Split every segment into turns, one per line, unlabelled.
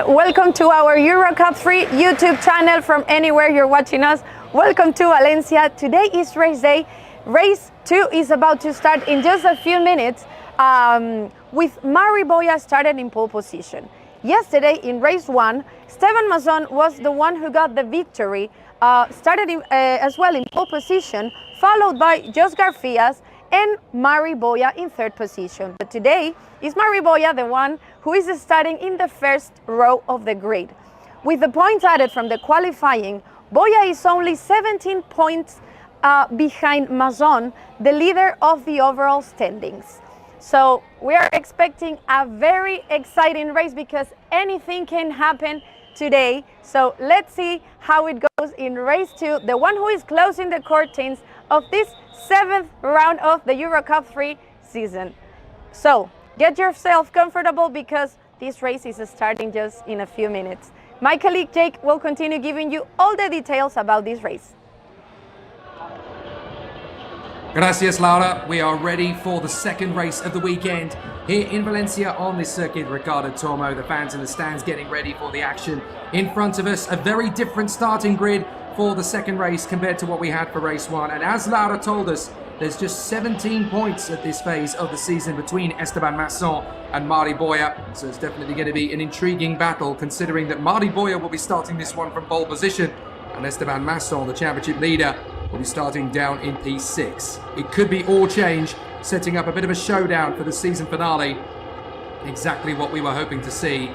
welcome to our EUROCUP-3 YouTube channel from anywhere you're watching us. Welcome to Valencia. Today is race day. Race 2 is about to start in just a few minutes with Mari Boya started in pole position. Yesterday in race 1, Esteban Mazon was the one who got the victory, started as well in pole position, followed by Jos Garfias and Mari Boya in third position. But today is Mari Boya the one who is starting in the first row of the grid. With the points added from the qualifying, Boya is only 17 points behind Mazon, the leader of the overall standings. So we are expecting a very exciting race because anything can happen today. So let's see how it goes in race 2, the one who is closing the curtains of this 7th round of the EUROCUP-3 season. So get yourself comfortable because this race is starting just in a few minutes. My colleague Jake will continue giving you all the details about this race.
Gracias, Laura. We are ready for the second race of the weekend here in Valencia on this circuit. Ricardo Tormo, the fans in the stands getting ready for the action in front of us. A very different starting grid for the second race compared to what we had for race 1. And as Laura told us, there's just 17 points at this phase of the season between Esteban Mazon and Mari Boya. So it's definitely going to be an intriguing battle, considering that Mari Boya will be starting this one from pole position and Esteban Mazon, the championship leader, will be starting down in P6. It could be all change, setting up a bit of a showdown for the season finale. Exactly what we were hoping to see.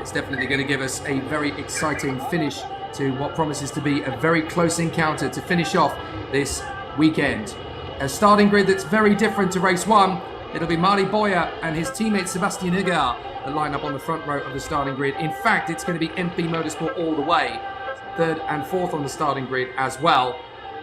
It's definitely going to give us a very exciting finish to what promises to be a very close encounter to finish off this weekend. A starting grid that's very different to race 1. It'll be Mari Boya and his teammate Sebastian Hugar that line up on the front row of the starting grid. In fact, it's going to be MP Motorsport all the way. 3rd and 4th on the starting grid as well.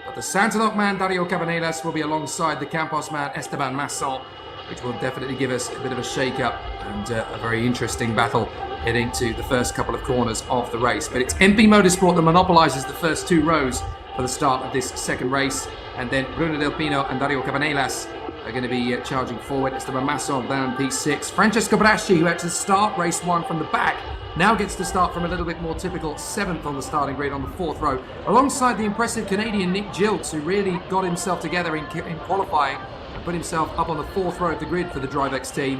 But the Santanok man Dario Cabanelas will be alongside the Campos man Esteban Mazon, which will definitely give us a bit of a shake-up and a very interesting battle heading to the first couple of corners of the race. But it's MP Motorsport that monopolises the first 2 rows for the start of this second race, and then Bruno Del Pino and Dario Cabanelas are going to be charging forward. Esteban Mazon down P6. Francesco Braschi, who had to start race 1 from the back, now gets to start from a little bit more typical 7th on the starting grid on the 4th row, alongside the impressive Canadian Nick Gilks, who really got himself together in qualifying and put himself up on the 4th row of the grid for the DriveX team.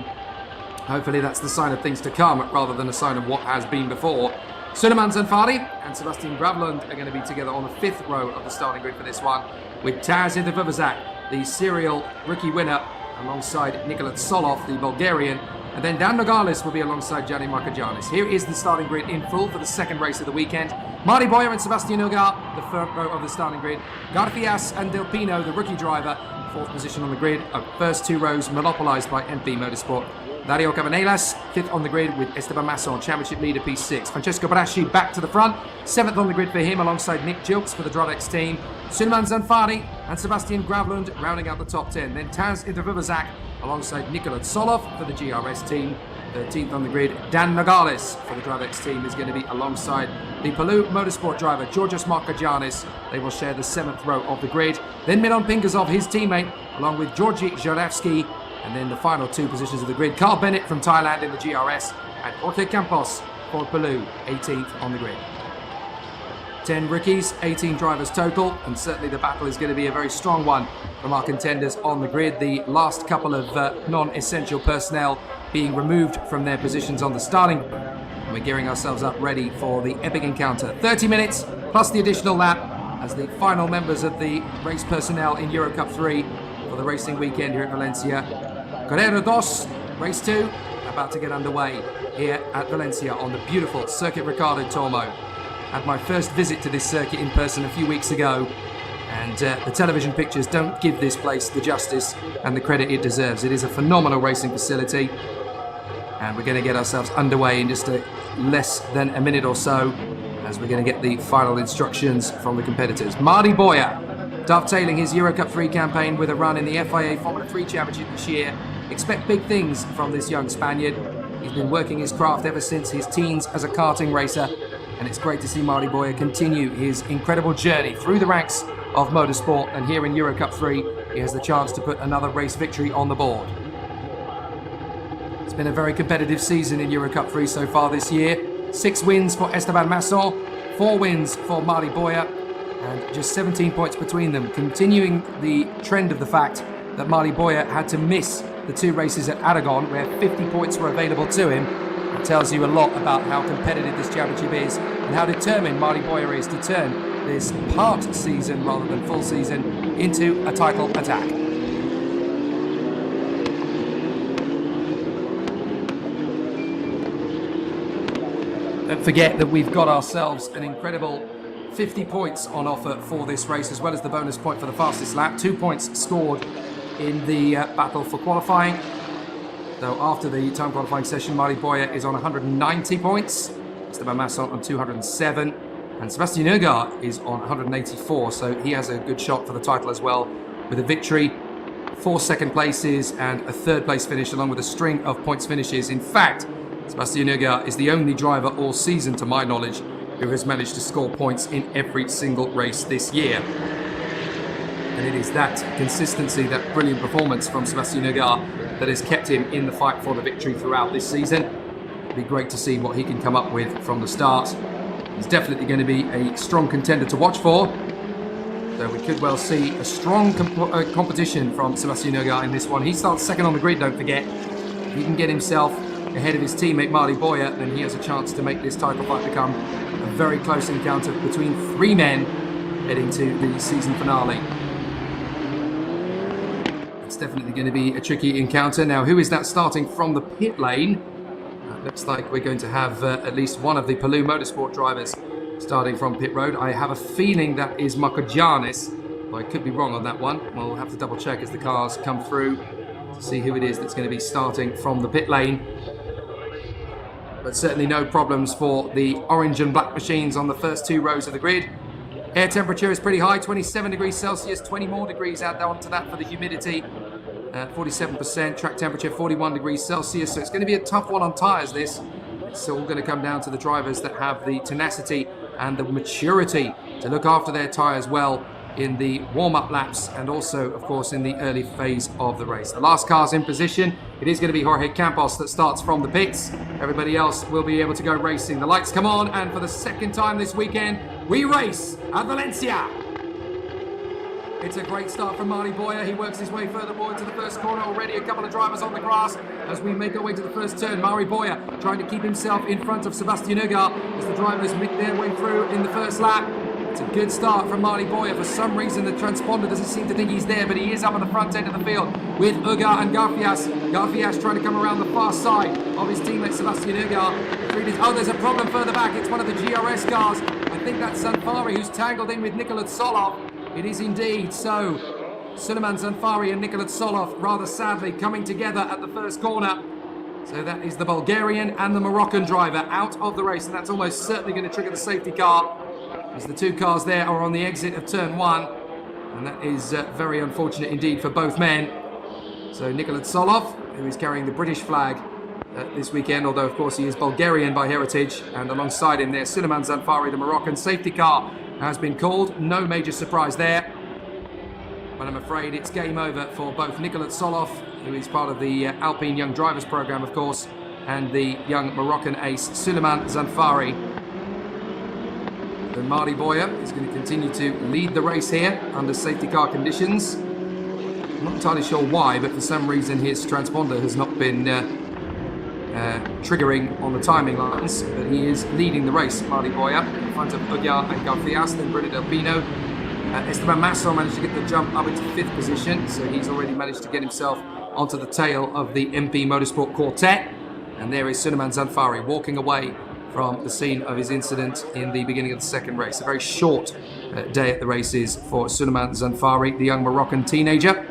Hopefully that's the sign of things to come rather than a sign of what has been before. Suleiman Zanfari and Sebastian Gravland are going to be together on the 5th row of the starting grid for this one, with Taz Idevuvazak, the serial rookie winner, alongside Nikola Tsolov, the Bulgarian, and then Dan Nogales will be alongside Gianni Marcogianis. Here is the starting grid in full for the second race of the weekend. Mari Boya and Sebastian Hugar, the front row of the starting grid. Garfias and Del Pino, the rookie driver, 4th position on the grid. First 2 rows monopolised by MP Motorsport. Dario Cabanelas, 5th on the grid with Esteban Mazon, championship leader P6. Francesco Braschi back to the front, 7th on the grid for him alongside Nick Gilks for the DriveX team. Suleiman Zanfari and Sebastian Gravland rounding out the top 10. Then Taz Idevuvazak alongside Nikola Tsolov for the GRS team. 13th on the grid, Dan Nogales for the DriveX team is going to be alongside the Palu Motorsport driver Georgios Marcogianis. They will share the 7th row of the grid. Then Milan Pinkazov, his teammate, along with Georgi Zharevsky. And then the final 2 positions of the grid, Carl Bennett from Thailand in the GRS and Jorge Campos for Palu, 18th on the grid. 10 rookies, 18 drivers total, and certainly the battle is going to be a very strong one from our contenders on the grid. The last couple of non-essential personnel being removed from their positions on the starting grid. And we're gearing ourselves up ready for the epic encounter. 30 minutes plus the additional lap as the final members of the race personnel in EUROCUP-3 for the racing weekend here at Valencia. Correro Dos, race 2, about to get underway here at Valencia on the beautiful Circuit Ricardo Tormo. Had my first visit to this circuit in person a few weeks ago, and the television pictures don't give this place the justice and the credit it deserves. It is a phenomenal racing facility, and we're going to get ourselves underway in just less than a minute or so as we're going to get the final instructions from the competitors. Mari Boya, dovetailing his EUROCUP-3 campaign with a run in the FIA Formula 3 Championship this year. Expect big things from this young Spaniard. He's been working his craft ever since his teens as a karting racer, and it's great to see Mari Boya continue his incredible journey through the ranks of motorsport, and here in EUROCUP-3 he has the chance to put another race victory on the board. It's been a very competitive season in EuroCup-3 so far this year. 6 wins for Esteban Masson, 4 wins for Mali Boya, and just 17 points between them, continuing the trend of the fact that Mali Boya had to miss the 2 races at Aragon, where 50 points were available to him. It tells you a lot about how competitive this championship is and how determined Mali Boya is to turn this part season rather than full season into a title attack. Don't forget that we've got ourselves an incredible 50 points on offer for this race, as well as the bonus point for the fastest lap. 2 points scored in the battle for qualifying. Though after the time qualifying session, Mali Boya is on 190 points, Esteban Masson on 207, and Sebastian Ogier is on 184, so he has a good shot for the title as well, with a victory, 4 second places, and a 3rd place finish, along with a string of points finishes. In fact, Sebastian Ogier is the only driver all season, to my knowledge, who has managed to score points in every single race this year. And it is that consistency, that brilliant performance from Sebastian Ogier that has kept him in the fight for the victory throughout this season. It'll be great to see what he can come up with from the start. He's definitely going to be a strong contender to watch for, though we could well see a strong competition from Sebastian Ogier in this one. He starts second on the grid, don't forget. If he can get himself ahead of his teammate Mali Boya, then he has a chance to make this title fight become a very close encounter between 3 men heading to the season finale. It's definitely going to be a tricky encounter. Now, who is that starting from the pit lane? Looks like we're going to have at least one of the Palou Motorsport drivers starting from pit road. I have a feeling that is Marcogianis, but I could be wrong on that one. We'll have to double check as the cars come through to see who it is that's going to be starting from the pit lane. But certainly no problems for the orange and black machines on the first 2 rows of the grid. Air temperature is pretty high, 27 degrees Celsius, 20 more degrees add on to that for the humidity. 47%, track temperature 41 degrees Celsius, so it's going to be a tough one on tyres this. It's all going to come down to the drivers that have the tenacity and the maturity to look after their tyres well in the warm-up laps and also, of course, in the early phase of the race. The last car's in position. It is going to be Jorge Campos that starts from the pits. Everybody else will be able to go racing. The lights come on, and for the second time this weekend, we race at Valencia. It's a great start from Mali Boya. He works his way further forward to the first corner. Already a couple of drivers on the grass as we make our way to the first turn. Mali Boya trying to keep himself in front of Sebastian Ogier as the drivers make their way through in the first lap. It's a good start from Mali Boya. For some reason, the transponder doesn't seem to think he's there, but he is up on the front end of the field with Ogier and Garfias. Garfias trying to come around the far side of his teammate Sebastian Ogier. Oh, there's a problem further back. It's one of the GRS cars. I think that's Zanfari who's tangled in with Nicolas Solov. It is indeed so. Suleiman Zanfari and Nicolas Solov rather sadly coming together at the first corner. So that is the Bulgarian and the Moroccan driver out of the race, and that's almost certainly going to trigger the safety car, as the 2 cars there are on the exit of turn 1, and that is very unfortunate indeed for both men. So Nicolas Solov, who is carrying the British flag this weekend, although of course he is Bulgarian by heritage, and alongside him there Suleiman Zanfari, the Moroccan. Safety car has been called, no major surprise there, but I'm afraid it's game over for both Nicolas Solov, who is part of the Alpine Young Drivers Programme of course, and the young Moroccan ace Suleiman Zanfari. The Mali Boya is going to continue to lead the race here under safety car conditions. I'm not entirely sure why, but for some reason his transponder has not been triggering on the timing lines, but he is leading the race, Mali Boya, in front of Ogier and Garfias, then Bruno Delpino. Esteban Masson managed to get the jump up into 5th position, so he's already managed to get himself onto the tail of the MP Motorsport quartet. And there is Suleiman Zanfari walking away from the scene of his incident in the beginning of the second race. A very short day at the races for Suleiman Zanfari, the young Moroccan teenager.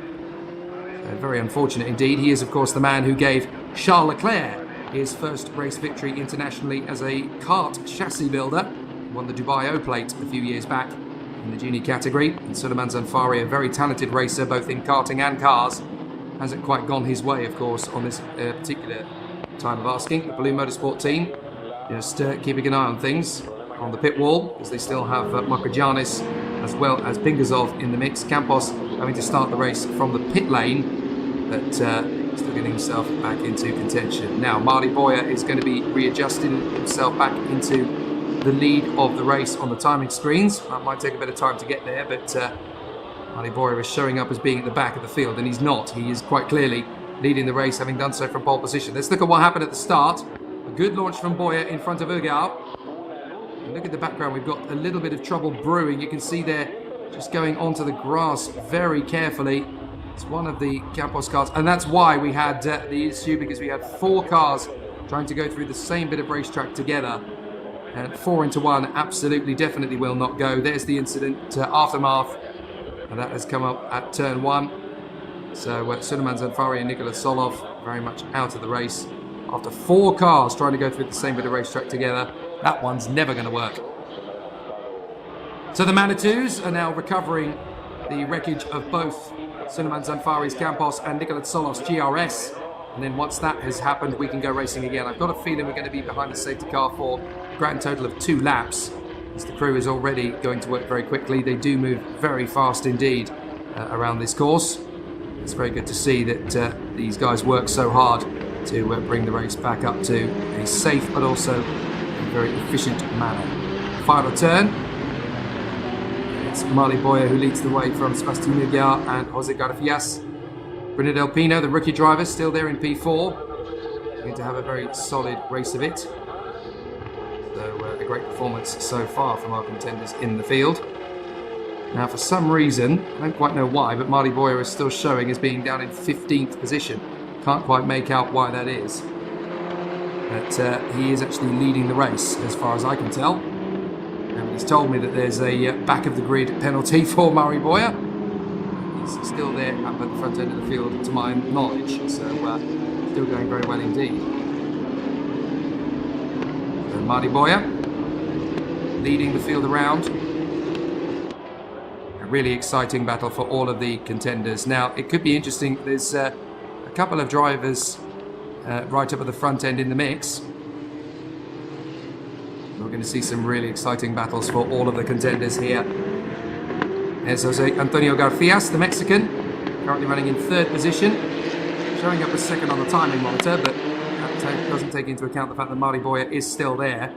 Very unfortunate indeed. He is, of course, the man who gave Charles Leclerc his first race victory internationally as a kart chassis builder. He won the Dubai O Plate a few years back in the junior category. And Suleiman Zanfari, a very talented racer both in karting and cars, hasn't quite gone his way, of course, on this particular time of asking. The Palou Motorsport team just keeping an eye on things on the pit wall, as they still have Marcogianis as well as Pingazov in the mix. Campos having to start the race from the pit lane, but Still getting himself back into contention. Now, Marley Boyer is going to be readjusting himself back into the lead of the race on the timing screens. That might take a bit of time to get there, but Marley Boyer is showing up as being at the back of the field, and he's not. He is quite clearly leading the race, having done so from pole position. Let's look at what happened at the start. A good launch from Boyer in front of Ugal. Look at the background, we've got a little bit of trouble brewing. You can see there, just going onto the grass very carefully. It's one of the Campos cars, and that's why we had the issue, because we had 4 cars trying to go through the same bit of racetrack together. And 4 into 1 absolutely, definitely will not go. There's the incident aftermath, and that has come up at turn 1. So Suleiman Zanfari and Nicolas Solov very much out of the race after 4 cars trying to go through the same bit of racetrack together. That one's never going to work. So the Manitous are now recovering the wreckage of both Suleiman Zanfari's Campos and Nicolas Solov's GRS. And then once that has happened, we can go racing again. I've got a feeling we're going to be behind the safety car for a grand total of 2 laps, as the crew is already going to work very quickly. They do move very fast indeed around this course. It's very good to see that these guys work so hard to bring the race back up to a safe but also a very efficient manner. Final turn. It's Marley Boyer who leads the way from Sebastian Muguiar and Jose Garfias. Bruno Del Pino, the rookie driver, still there in P4. Going to have a very solid race of it. So a great performance so far from our contenders in the field. Now, for some reason, I don't quite know why, but Marley Boyer is still showing as being down in 15th position. Can't quite make out why that is. But he is actually leading the race, as far as I can tell. And he's told me that there's a back of the grid penalty for Marley Boyer. He's still there up at the front end of the field, to my knowledge. So still going very well indeed. So Marley Boyer leading the field around. A really exciting battle for all of the contenders. Now, it could be interesting. There's a couple of drivers right up at the front end in the mix. We're going to see some really exciting battles for all of the contenders here. There's Jose Antonio Garfias, the Mexican, currently running in 3rd position, showing up as 2nd on the timing monitor, but that doesn't take into account the fact that Marley Boyer is still there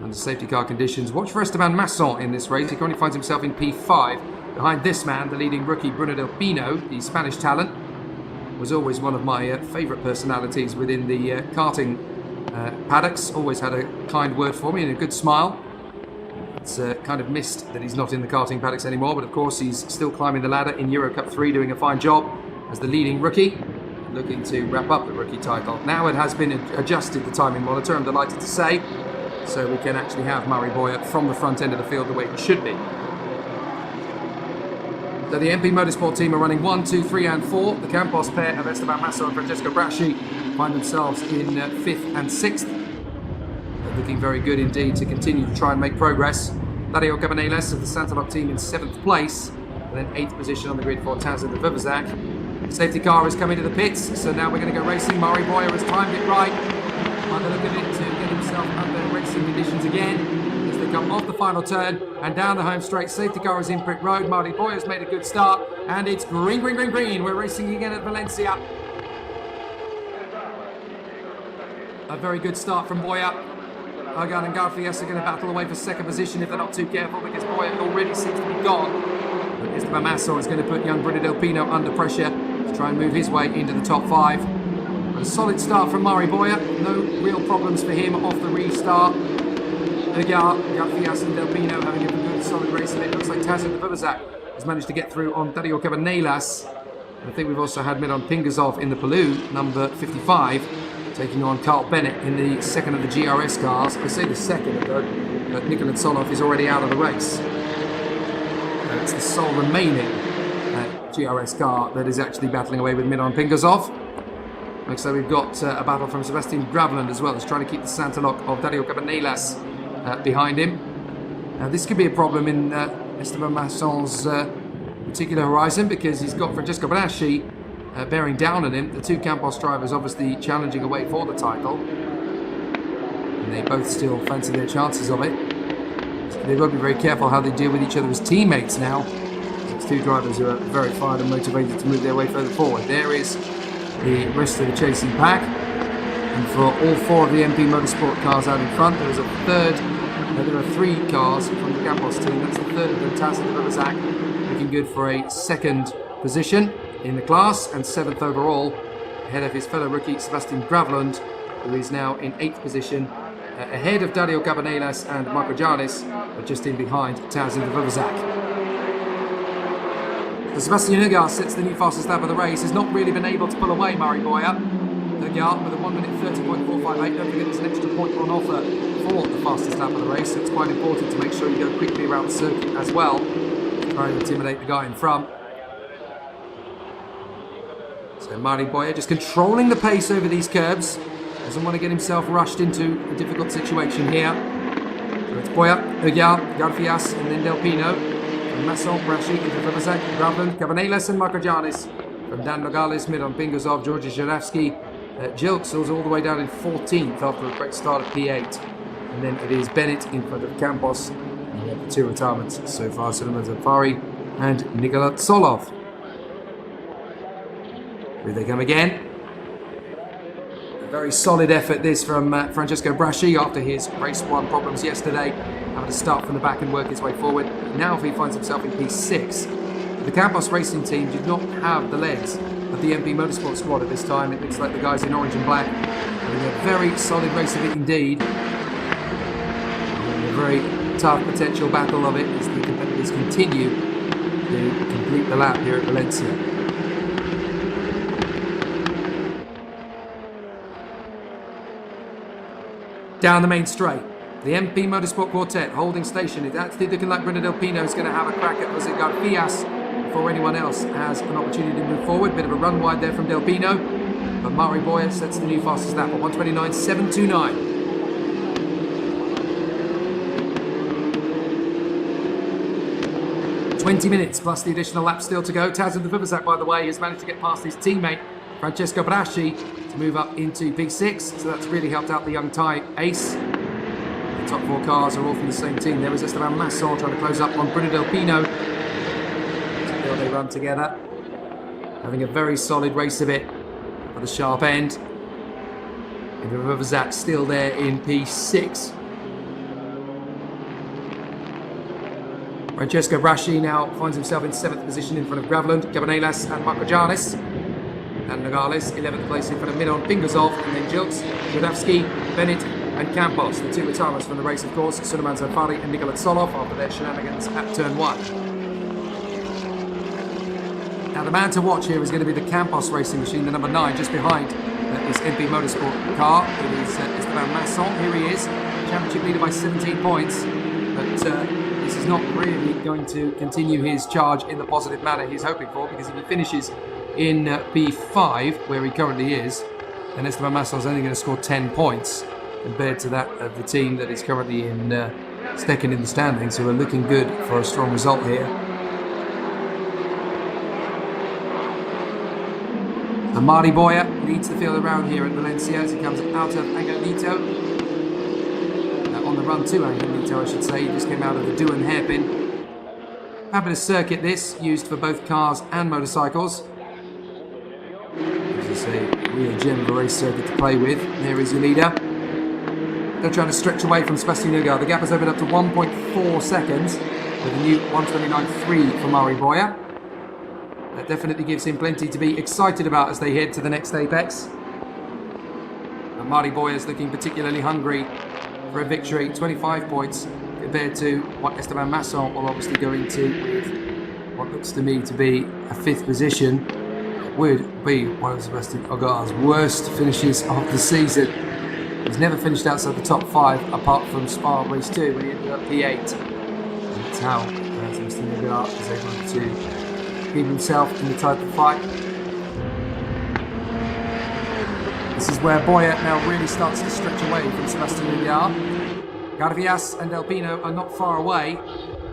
under safety car conditions. Watch for Esteban Masson in this race. He currently finds himself in P5. Behind this man, the leading rookie Bruno Del Pino, the Spanish talent, was always one of my favourite personalities within the karting paddocks. Always had a kind word for me and a good smile. It's kind of missed that he's not in the karting paddocks anymore, but of course he's still climbing the ladder in EUROCUP-3, doing a fine job as the leading rookie, looking to wrap up the rookie title. Now it has been adjusted, the timing monitor, I'm delighted to say, so we can actually have Marley Boyer from the front end of the field the way it should be. So the MP Motorsport team are running 1, 2, 3 and 4. The Campos pair of Esteban Masso and Francesco Braschi find themselves in 5th and 6th. Looking very good indeed to continue to try and make progress. Dario Cabanillas of the Santaloc team in 7th place, and then 8th position on the grid for Tazza de Vivazak. Safety car is coming to the pits, so now we're going to go racing. Marley Boyer has timed it right. By the look of it, to get himself under racing conditions again as they come off the final turn and down the home straight. Safety car is in pit road. Marley Boyer's made a good start, and it's green, green, green, green. We're racing again at Valencia. A very good start from Boyer. Hogan and Garfias are going to battle away for 2nd position if they're not too careful, because Boyer already seems to be gone. But Esteban Masso is going to put young Bruno Del Pino under pressure to try and move his way into the top 5. But a solid start from Marley Boyer. No real problems for him off the restart. Garfias and Del Pino having a good solid race of it. Looks like Tazza de Vivazak has managed to get through on Dario Cabanillas. I think we've also had Milan Pingazov in the Palou, number 55. Taking on Carl Bennett in the 2nd of the GRS cars. I say the 2nd, though, but Nicolas Solov is already out of the race. It's the sole remaining GRS car that is actually battling away with Milan Pingazov. Looks like we've got a battle from Sebastian Graveland as well. He's trying to keep the Santaloc of Dario Cabanillas behind him. Now, this could be a problem in Esteban Masson's particular horizon, because he's got Francesco Braschi bearing down on him. The 2 Campos drivers obviously challenging away for the title, and they both still fancy their chances of it. So they will be very careful how they deal with each other as teammates now. It's 2 drivers who are very fired and motivated to move their way further forward. There is the rest of the chasing pack. And for all 4 of the MP Motorsport cars out in front, there are 3 cars from the Campos team. That's the 3rd of them, Taz and Rivazak, looking good for a 2nd position in the class and 7th overall, ahead of his fellow rookie Sebastian Gravlund, who is now in 8th position, ahead of Dario Cabanelas and Marco Giannis, but just in behind Taz and Rivazak. So Sebastian Ogier sets the new fastest lap of the race, has not really been able to pull away Murray Boyer. Ogier with a 1 minute 30.458. Don't forget there's an extra point on offer for the fastest lap of the race, so it's quite important to make sure you go quickly around the circuit as well, trying to intimidate the guy in front. So Murray Boyer just controlling the pace over these curbs, doesn't want to get himself rushed into a difficult situation here. So it's Boyer, Ogier, Garfias and then Del Pino. From Masson, Braschi into Rivazak, Gravlund, Cabanelas and Marco Giannis. From Dan Nogales, Miron Pingazov, Georgi Zhiravsky, Jilks was all the way down in 14th after a great start at P8. And then it is Bennett in front of Campos. And we have the 2 retirements so far, Suleiman Zafari and Nikola Tsolov. Here they come again. A very solid effort this from Francesco Braschi after his race 1 problems yesterday, having to start from the back and work his way forward. Now he finds himself in P6. The Campos racing team did not have the legs of the MP Motorsport squad at this time. It looks like the guys in orange and black having a very solid race of it indeed. And a very tough potential battle of it as the competitors continue to complete the lap here at Valencia. Down the main straight, the MP Motorsport Quartet holding station. It's actually looking like Bruno Del Pino is going to have a crack at Jose Garfias before anyone else has an opportunity to move forward. Bit of a run wide there from Del Pino, but Murray Boyer sets the new fastest lap at 1:29.729. 20 minutes plus the additional lap still to go. Taz and Rivazak, by the way, has managed to get past his teammate Francesco Braschi to move up into P6, so that's really helped out the young Thai ace. The top 4 cars are all from the same team. There is Esteban Masson trying to close up on Bruno Del Pino. Still they run together, having a very solid race of it at the sharp end. And Rivazak still there in P6. Francesco Braschi now finds himself in 7th position in front of Gravlund, Cabanelas and Marco Giannis. And Nogales, 11th place in front of Miron Pingazov, and then Jilks, Zhiravsky, Bennett and Campos. The 2 retirements from the race, of course, Suleiman Zafari and Nikola Tsolov after their shenanigans at turn 1. Now the man to watch here is going to be the Campos racing machine, the number 9, just behind this MP Motorsport car. It is Esteban Masson. Here he is, championship leader by 17 points. But this is not really going to continue his charge in the positive manner he's hoping for, because if he finishes in P5, where he currently is, then Esteban Masson is only going to score 10 points compared to that of the team that is currently in second in the standings, who are looking good for a strong result here. So Murray Boyer leads the field around here at Valencia as he comes out of Angelito. On the run to Angelito, I should say. He just came out of the Duan hairpin. Fabulous circuit this, used for both cars and motorcycles. As I say, real gem of a race circuit to play with. There is your leader. They're trying to stretch away from Sebastian Ogier. The gap has opened up to 1.4 seconds with a new 1:29.3 for Murray Boyer. That definitely gives him plenty to be excited about as they head to the next apex. And Murray Boyer is looking particularly hungry for a victory, 25 points compared to what Esteban Masson will obviously go into with what looks to me to be a 5th position. It would be one of Sebastian Ogier's worst finishes of the season. He's never finished outside the top 5 apart from Spa race 2 when he ended up P8. And that's how Sebastian Ogier is able to keep himself in the title fight. This is where Boyer now really starts to stretch away from Sebastian Ogier. Garfias and Del Pino are not far away,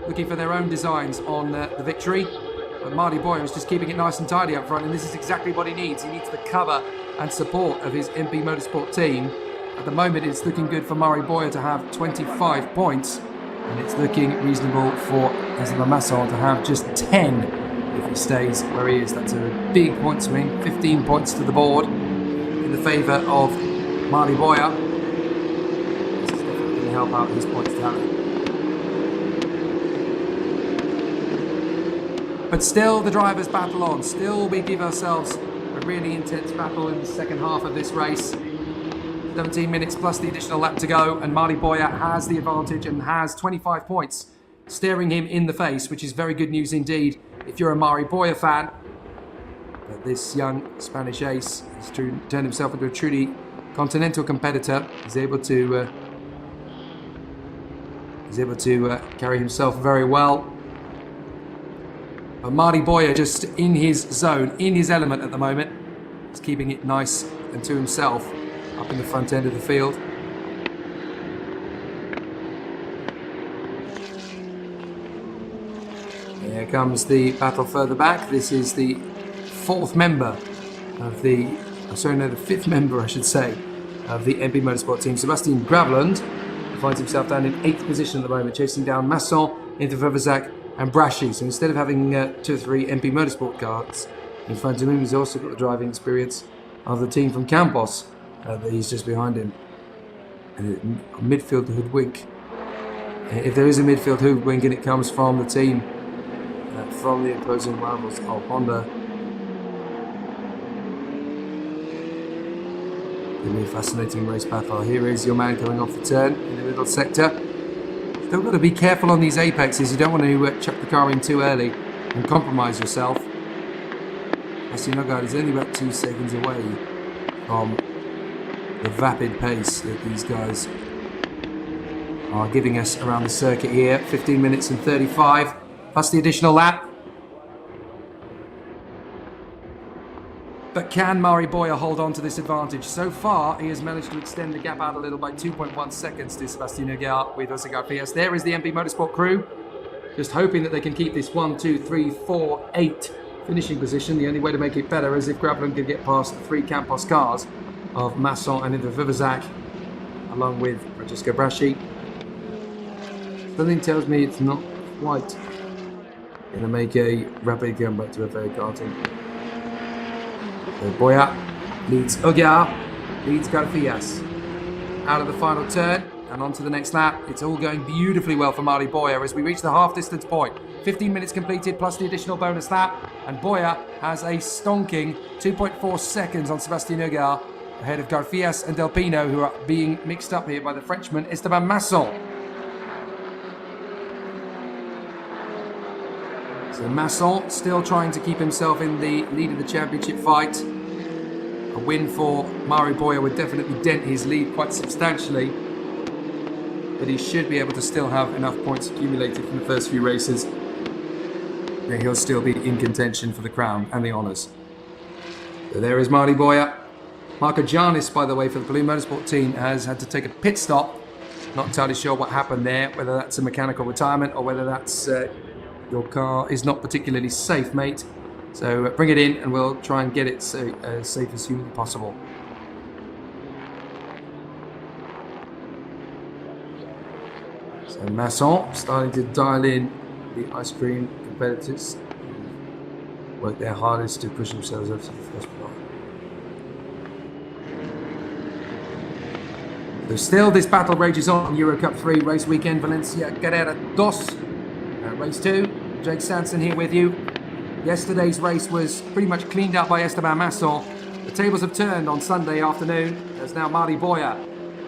looking for their own designs on the victory. But Murray Boyer is just keeping it nice and tidy up front, and this is exactly what he needs. He needs the cover and support of his MP Motorsport team. At the moment, it's looking good for Murray Boyer to have 25 points, and it's looking reasonable for Esteban Masson to have just 10 If he stays where he is, that's a big point swing. 15 points to the board in the favour of Marty Boyer. This is definitely going to help out his points tally. But still, the drivers battle on. Still, we give ourselves a really intense battle in the second half of this race. 17 minutes plus the additional lap to go, and Marty Boyer has the advantage and has 25 points staring him in the face, which is very good news indeed if you're a Marty Boyer fan. But this young Spanish ace has turned himself into a truly continental competitor. He's able to carry himself very well. But Marty Boyer just in his zone, in his element at the moment. He's keeping it nice and to himself up in the front end of the field. Here comes the battle further back. This is the fifth member, I should say, of the MP Motorsport team. Sebastian Graveland finds himself down in 8th position at the moment, chasing down Masson, into Vervezac and Braschi. So instead of having 2 or 3 MP Motorsport cars in front of him, he's also got the driving experience of the team from Campos that he's just behind him. And a midfield hoodwink. If there is a midfield hoodwink, and it comes from the team from the opposing rivals of Honda. It'll be a fascinating race battle. Here is your man coming off the turn in the middle sector. Still got to be careful on these apexes. You don't want to chuck the car in too early and compromise yourself. Asinoguard is only about 2 seconds away from the vapid pace that these guys are giving us around the circuit here. 15 minutes and 35 plus the additional lap. But can Marty Boyer hold on to this advantage? So far, he has managed to extend the gap out a little by 2.1 seconds to Sebastian Ogier with Jose Garfias. There is the MP Motorsport crew, just hoping that they can keep this 1, 2, 3, 4, 8 finishing position. The only way to make it better is if Graveland could get past the 3 Campos cars of Masson and into Vervezac, along with Francesco Braschi. Something tells me it's not quite going to make a rapid comeback to FA karting. So Boyer leads Ogier, leads Garfias out of the final turn and on to the next lap. It's all going beautifully well for Marty Boyer as we reach the half distance point. 15 minutes completed plus the additional bonus lap, and Boyer has a stonking 2.4 seconds on Sebastian Ogier ahead of Garfias and Del Pino, who are being mixed up here by the Frenchman Esteban Masson. So Masson still trying to keep himself in the lead of the championship fight. A win for Marty Boyer would definitely dent his lead quite substantially, but he should be able to still have enough points accumulated from the first few races that he'll still be in contention for the crown and the honours. So there is Marty Boyer. Marco Giannis, by the way, for the Blue Motorsport team, has had to take a pit stop. Not entirely sure what happened there, whether that's a mechanical retirement or whether that's your car is not particularly safe, mate. So bring it in and we'll try and get it as safe as humanly possible. So Masson starting to dial in the ice cream competitors. Work their hardest to push themselves up to the first part. So still this battle rages on. EuroCup-3 race weekend, Valencia, Carrera 2. Race 2, Jake Sanson here with you. Yesterday's race was pretty much cleaned up by Esteban Masson. The tables have turned on Sunday afternoon as now Marty Boyer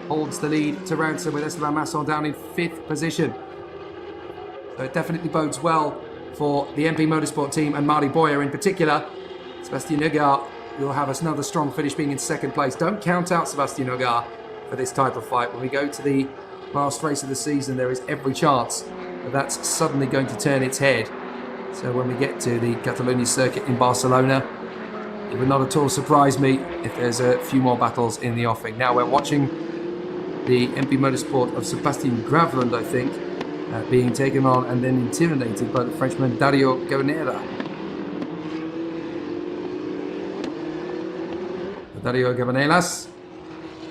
holds the lead to ransom with Esteban Masson down in 5th position. So it definitely bodes well for the MP Motorsport team and Marty Boyer in particular. Sebastian Ogier will have another strong finish being in 2nd place. Don't count out Sebastian Ogier for this title fight. When we go to the last race of the season, there is every chance that that's suddenly going to turn its head. So when we get to the Catalonia circuit in Barcelona, it would not at all surprise me if there's a few more battles in the offing. Now we're watching the MP Motorsport of Sebastian Graveland, I think, being taken on and then intimidated by the Frenchman Dario Gabanera. Dario Gabanelas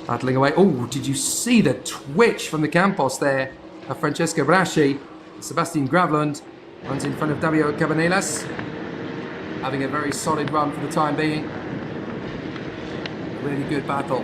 battling away. Oh, did you see the twitch from the Campos there of Francesco Braschi? Sebastian Graveland runs in front of Dario Cabanelas. having a very solid run for the time being. Really good battle.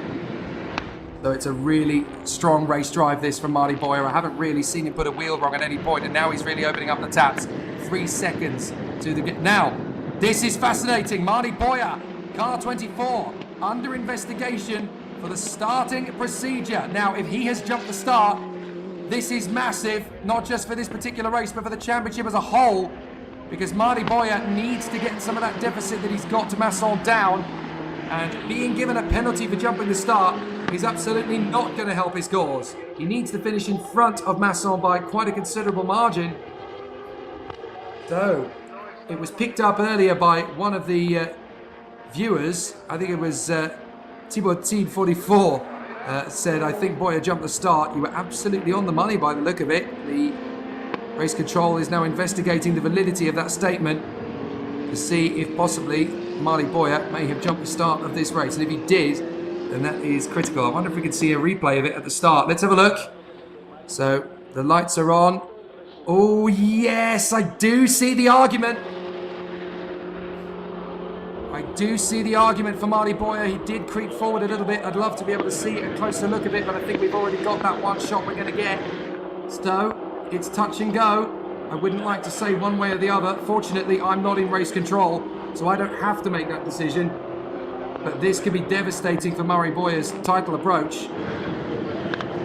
So it's a really strong race drive this from Marty Boyer. I haven't really seen him put a wheel wrong at any point, and now he's really opening up the taps. 3 seconds to the... Now, this is fascinating. Marty Boyer, car 24, under investigation for the starting procedure. Now, if he has jumped the start, this is massive, not just for this particular race, but for the championship as a whole, because Marty Boyer needs to get some of that deficit that he's got to Masson down, and being given a penalty for jumping the start is absolutely not going to help his cause. He needs to finish in front of Masson by quite a considerable margin. So, it was picked up earlier by one of the viewers. I think it was Thibaut Teed 44 said, I think Boyer jumped the start. You were absolutely on the money by the look of it. The race control is now investigating the validity of that statement to see if possibly Marty Boyer may have jumped the start of this race. And if he did, then that is critical. I wonder if we could see a replay of it at the start. Let's have a look. So the lights are on. Oh yes, I do see the argument. I do see the argument for Marty Boyer. He did creep forward a little bit. I'd love to be able to see a closer look of it, but I think we've already got that one shot we're going to get. So it's touch and go. I wouldn't like to say one way or the other. Fortunately, I'm not in race control, so I don't have to make that decision. But this could be devastating for Marty Boyer's title approach.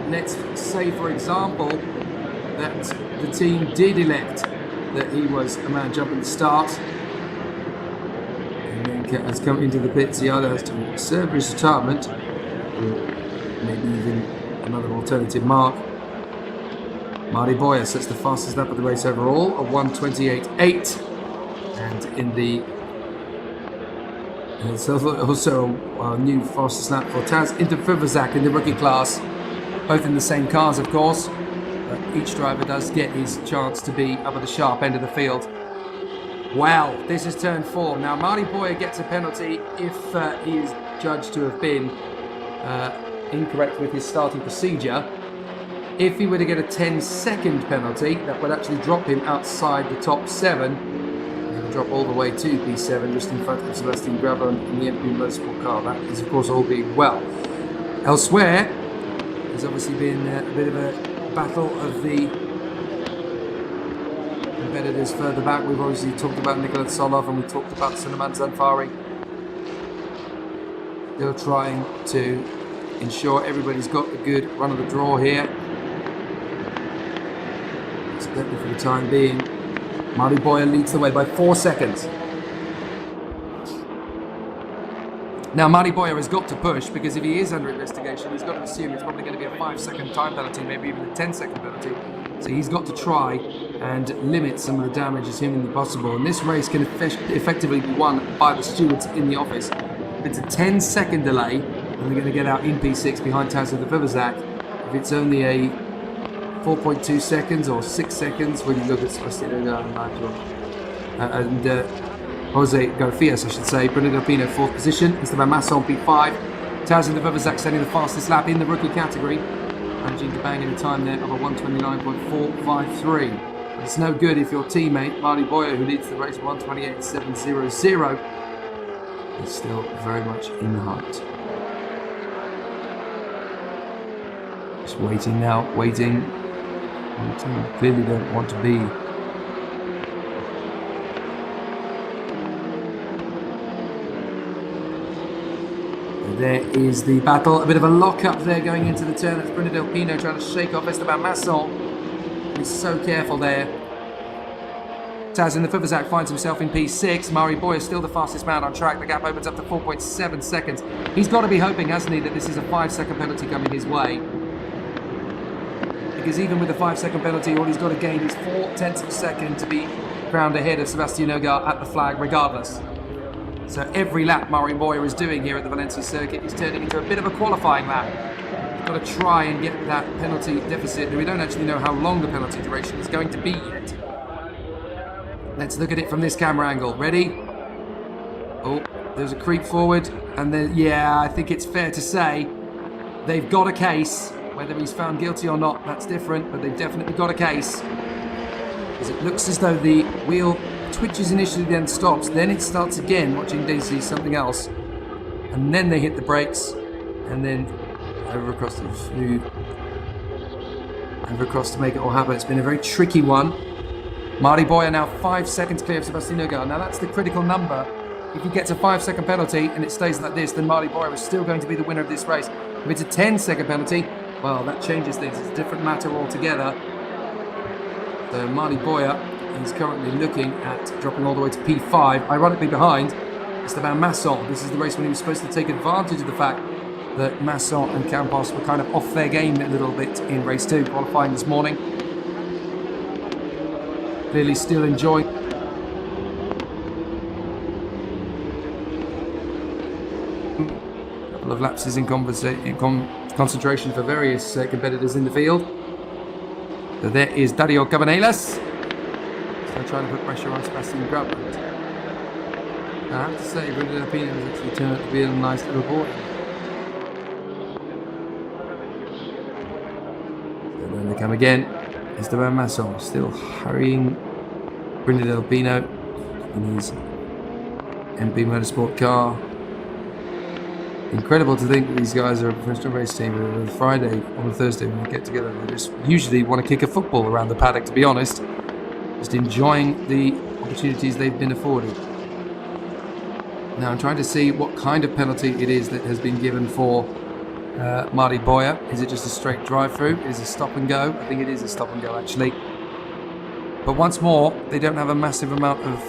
Let's say, for example, that the team did elect that he was a man jumping the start. And then has come into the pits. The other has to serve his retirement, or maybe even another alternative mark. Marty Boyer sets the fastest lap of the race overall, a 1:28.8, and in the it's also a new fastest lap for Taz Interfivazak in the rookie class, both in the same cars, of course. But each driver does get his chance to be up at the sharp end of the field. Wow, this is turn 4. Now Marty Boyer gets a penalty if he is judged to have been incorrect with his starting procedure. If he were to get a 10-second penalty, that would actually drop him outside the top 7. He would drop all the way to P7, just in front of Sebastian Grabber in the MP Motorsport car. That is, of course, all being well. Elsewhere, there's obviously been a bit of a battle of the competitors further back. We've obviously talked about Nikola Tsolov and we talked about Suleiman Zanfari. They're trying to ensure everybody's got a good run of the draw here. Certainly for the time being, Marty Boyer leads the way by 4 seconds. Now Marty Boyer has got to push, because if he is under investigation, he's got to assume it's probably going to be a 5-second time penalty, maybe even a 10-second penalty. So he's got to try and limit some of the damage as humanly possible. And this race can effectively be won by the stewards in the office. If it's a 10-second delay, then they're going to get out in P6 behind Taz Interfivazak. If it's only a 4.2 seconds or 6 seconds, when you look at Sebastian and Jose Garfias, I should say. Bernardo Pino, 4th position. Esteban Masson, P5. Taz Interfivazak setting the fastest lap in the rookie category, managing to bang in a time there of a 1:29.453. But it's no good if your teammate, Marty Boyer, who leads the race 1:28.700, is still very much in the hunt. Just waiting now, waiting. Clearly don't want to be. There is the battle, a bit of a lock-up there going into the turn. That's Bruno Del Pino trying to shake off Esteban Masson. He's so careful there. Taz Interfivazak finds himself in P6. Marty Boyer still the fastest man on track. The gap opens up to 4.7 seconds. He's got to be hoping, hasn't he, that this is a 5-second penalty coming his way. Because even with a 5-second penalty, all he's got to gain is 0.4 of a second to be crowned ahead of Sebastian Ogier at the flag regardless. So every lap Marty Boyer is doing here at the Valencia circuit is turning into a bit of a qualifying lap. You've got to try and get that penalty deficit. We don't actually know how long the penalty duration is going to be yet. Let's look at it from this camera angle. Ready? Oh, there's a creep forward. And then, yeah, I think it's fair to say they've got a case. Whether he's found guilty or not, that's different, but they've definitely got a case. Because it looks as though the wheel twitches initially, then stops, then it starts again, watching Daisy something else, and then they hit the brakes, and then over across to make it all happen. It's been a very tricky one. Marty Boyer now 5 seconds clear of Sebastian Ogier. Now that's the critical number. If he gets a 5-second penalty and it stays like this, then Marty Boyer is still going to be the winner of this race. If it's a 10-second penalty, well, that changes things. It's a different matter altogether. So Marty Boyer is currently looking at dropping all the way to P5. Ironically behind Esteban Masson. This is the race when he was supposed to take advantage of the fact that Masson and Campos were kind of off their game a little bit in race 2, qualifying this morning. Clearly still enjoying a couple of lapses in concentration for various competitors in the field. So there is Dario Cabanillas. So trying to put pressure on Sebastian Grabland. I have to say, Bruno Lapina has actually turned out to be a nice little boy. So then they come again. Esteban Masson still hurrying Bruno Del Pino in his MP Motorsport car. Incredible to think that these guys are a professional race team. On a Friday, on a Thursday when they get together, they just usually want to kick a football around the paddock, to be honest. Just enjoying the opportunities they've been afforded. Now I'm trying to see what kind of penalty it is that has been given for Marty Boyer. Is it just a straight drive-through? Is it a stop and go? I think it is a stop and go, actually. But once more, they don't have a massive amount of,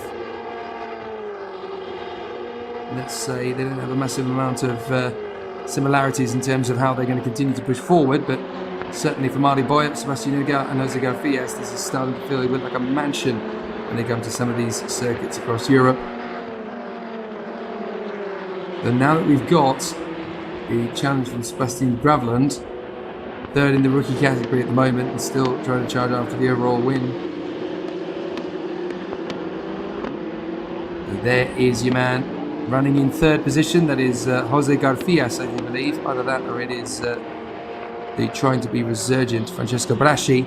let's say, they don't have a massive amount of similarities in terms of how they're going to continue to push forward. But certainly for Marty Boyer, Sebastian Ogier and Jose Garfias, this is starting to feel a bit like a mansion when they come to some of these circuits across Europe. But now that we've got the challenge from Sebastian Gravland, third in the rookie category at the moment, and still trying to charge after the overall win. So there is your man running in third position. That is Jose Garfias, I do believe. Either that or it is the trying to be resurgent Francesco Braschi.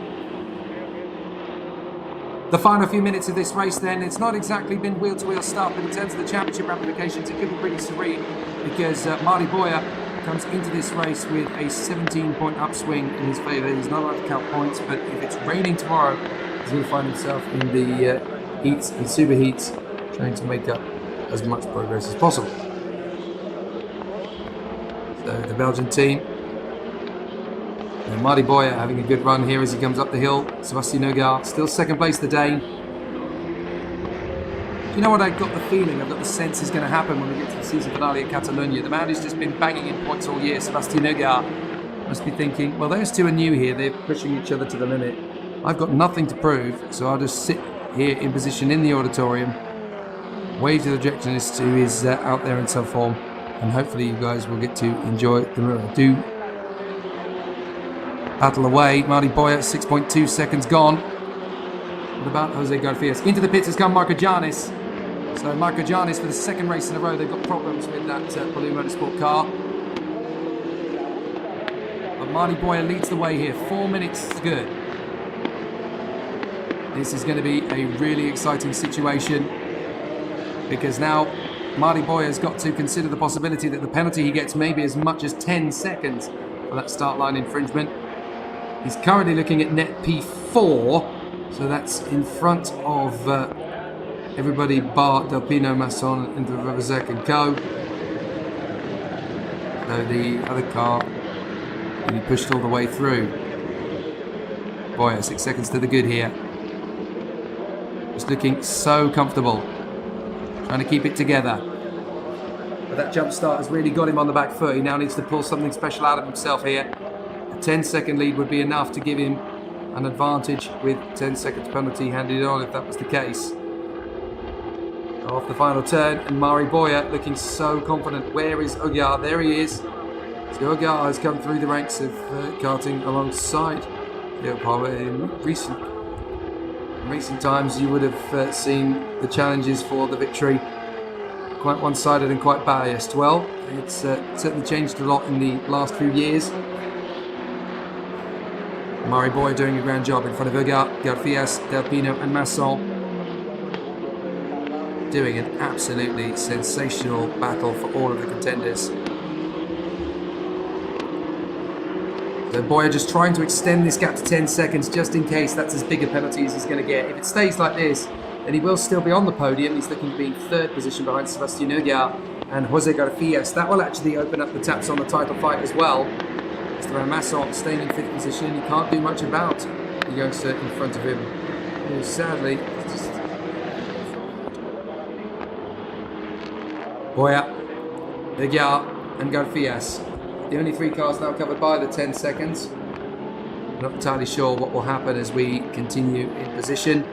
The final few minutes of this race then, it's not exactly been wheel-to-wheel start, but in terms of the championship ramifications, it could be pretty serene because Marty Boyer comes into this race with a 17-point upswing in his favour. He's not allowed to count points, but if it's raining tomorrow, he's going to find himself in the heats and super heats, trying to make up as much progress as possible. So the Belgian team, Marty Boyer having a good run here as he comes up the hill. Sebastian Ogier still second place, the Dane. Do you know what I've got the feeling, I've got the sense is going to happen when we get to the season finale at Catalonia? The man who's just been banging in points all year, Sebastian Ogier, must be thinking, well, those two are new here, they're pushing each other to the limit. I've got nothing to prove, so I'll just sit here in position in the auditorium, wave to the directionist who is out there in some form, and hopefully you guys will get to enjoy the mirror. Do battle away. Marty Boyer, 6.2 seconds gone. What about Jose Garfias? Into the pits has come Marco Giannis. So Marco Giannis for the second race in a row. They've got problems with that Balloon Motorsport car. But Marty Boyer leads the way here. 4 minutes is good. This is going to be a really exciting situation because now Marty Boyer's got to consider the possibility that the penalty he gets may be as much as 10 seconds for that start line infringement. He's currently looking at net P4, so that's in front of everybody bar Del Pino, Masson, and Revazek and Co. So the other car will be pushed all the way through. Boyer, 6 seconds to the good here. Just looking so comfortable, trying to keep it together. But that jump start has really got him on the back foot. He now needs to pull something special out of himself here. 10-second lead would be enough to give him an advantage with 10 seconds penalty handed on if that was the case. Off the final turn, and Marty Boyer looking so confident. Where is Ogier? There he is. So Ogier has come through the ranks of karting alongside Leopold. In recent times you would have seen the challenges for the victory quite one-sided and quite biased. Well, it's certainly changed a lot in the last few years. Marty Boyer doing a grand job in front of Ogier, Garfias, Del Pino and Masson. doing an absolutely sensational battle for all of the contenders. So Boyer just trying to extend this gap to 10 seconds just in case that's as big a penalty as he's going to get. If it stays like this, then he will still be on the podium. He's looking to be in third position behind Sebastian Ogier and Jose Garfias. That will actually open up the taps on the title fight as well. Esteban Masson staying in fifth position. He can't do much about the youngster in front of him, who sadly just... Boyer, Ogier and Garfias. The only three cars now covered by the 10 seconds. I'm not entirely sure what will happen as we continue in position.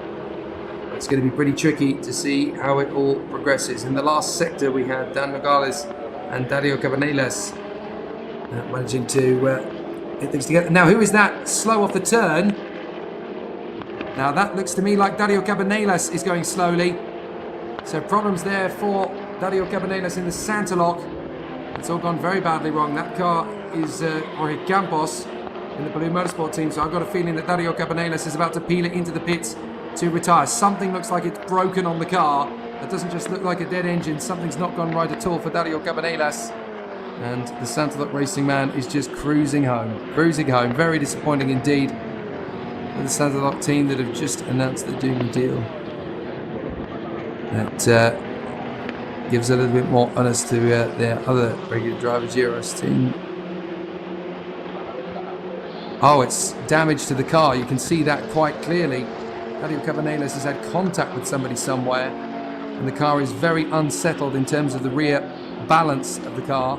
It's going to be pretty tricky to see how it all progresses. In the last sector we had Dan Nogales and Dario Cabanillas managing to get things together. Now who is that slow off the turn? Now that looks to me like Dario Cabanillas is going slowly. So problems there for Dario Cabanillas in the Santa lock. It's all gone very badly wrong. That car is Jorge Campos in the Blue Motorsport team, so I've got a feeling that Dario Cabanillas is about to peel it into the pits to retire. Something looks like it's broken on the car. That doesn't just look like a dead engine. Something's not gone right at all for Dario Cabanillas. And the Santa Lock Racing man is just cruising home. Cruising home. Very disappointing indeed for the Santa Lock team that have just announced they're doing a deal. That gives a little bit more onus to their other regular drivers, Euros team. Oh, it's damage to the car. You can see that quite clearly. Dario Cabanillas has had contact with somebody somewhere, and the car is very unsettled in terms of the rear balance of the car.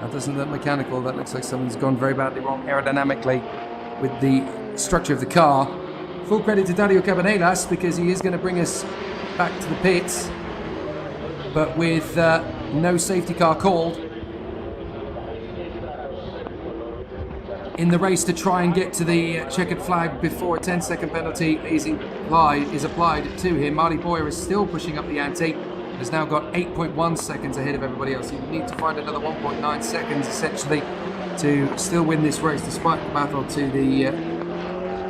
That doesn't look mechanical. That looks like something's gone very badly wrong aerodynamically with the structure of the car. Full credit to Dario Cabanillas because he is going to bring us back to the pits, but with no safety car called in the race to try and get to the checkered flag before a 10-second penalty is applied to him. Marty Boyer is still pushing up the ante. Has now got 8.1 seconds ahead of everybody else. He would need to find another 1.9 seconds essentially to still win this race, despite the battle to the